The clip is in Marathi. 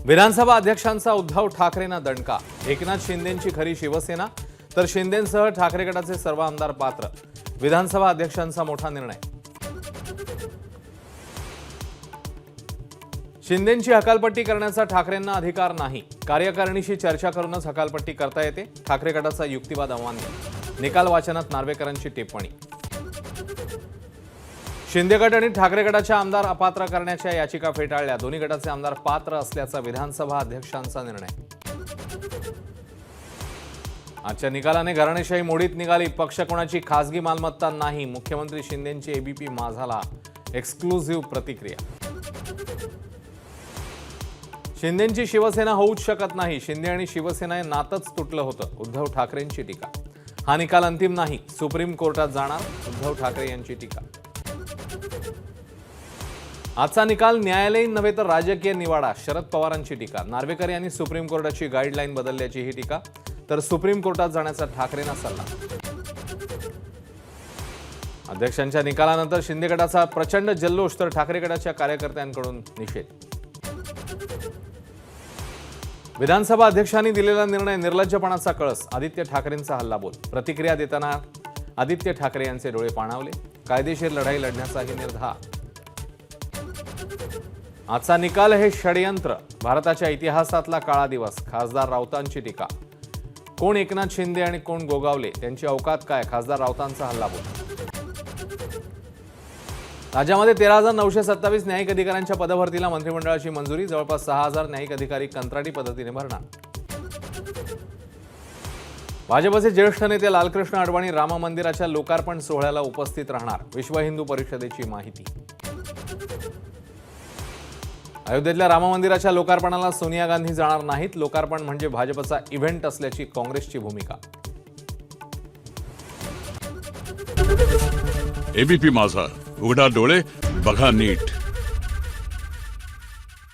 विधानसभा अध्यक्षांचा उद्धव ठाकरेंना दणका। एकनाथ शिंदेंची खरी शिवसेना तर शिंदेंसह ठाकरे गटाचे सर्व आमदार पात्र। विधानसभा अध्यक्षांचा मोठा निर्णय। शिंदेंची हकालपट्टी करण्याचा ठाकरेंना अधिकार नाही। कार्यकारिणीशी चर्चा करूनच हकालपट्टी करता येते। ठाकरे गटाचा युक्तिवाद अमान्य। निकाल वाचनात नार्वेकरांची टिप्पणी। शिंदे गट आणि ठाकरे गटाच्या आमदार अपात्र करण्याच्या याचिका फेटाळल्या। दोन्ही गटाचे आमदार पात्र असल्याचा विधानसभा अध्यक्षांचा निर्णय। आजच्या निकालाने घराणेशाही मोडीत निघाली। पक्ष कोणाची खासगी मालमत्ता नाही। मुख्यमंत्री शिंदेंची एबीपी माझाला एक्सक्लुझिव्ह प्रतिक्रिया। शिंदेंची शिवसेना होऊच शकत नाही। शिंदे आणि शिवसेना हे नातच तुटलं होतं। उद्धव ठाकरेंची टीका। हा निकाल अंतिम नाही, सुप्रीम कोर्टात जाणार। उद्धव ठाकरे यांची टीका। आजचा निकाल न्यायालयीन नव्हे तर राजकीय निवाडा। शरद पवारांची टीका। नार्वेकर यांनी सुप्रीम कोर्टाची गाईडलाईन बदलल्याची ही टीका। तर सुप्रीम कोर्टात जाण्याचा ठाकरेंना सल्ला। अध्यक्षांच्या निकालानंतर शिंदे गटाचा प्रचंड जल्लोष तर ठाकरे गटाच्या कार्यकर्त्यांकडून निषेध। विधानसभा अध्यक्षांनी दिलेला निर्णय निर्लज्जपणाचा कळस। आदित्य ठाकरेंचा हल्लाबोल। प्रतिक्रिया देताना आदित्य ठाकरे यांचे डोळे पाणावले। कायदेशीर लढाई लढण्याचाही निर्धार। आजचा निकाल हे षडयंत्र। भारताच्या इतिहासातला काळा दिवस। खासदार राऊतांची टीका। कोण एकनाथ शिंदे आणि कोण गोगावले, त्यांची अवकात काय? खासदार राऊतांचा हल्लाबोल। राज्यामध्ये 13,927 न्यायिक अधिकाऱ्यांच्या पदभरतीला मंत्रिमंडळाची मंजुरी। जवळपास 6,000 न्यायिक अधिकारी कंत्राटी पद्धतीने भरणार। भाजपचे ज्येष्ठ नेते लालकृष्ण अडवाणी राम मंदिराच्या लोकार्पण सोहळ्याला उपस्थित राहणार। विश्व हिंदू परिषदेची माहिती। अयोध्येतल्या राम मंदिराच्या लोकार्पणाला सोनिया गांधी जाणार नाहीत। लोकार्पण म्हणजे भाजपचा इव्हेंट असल्याची काँग्रेसची भूमिका। एबीपी माझा, उघडा डोळे बघा नीट।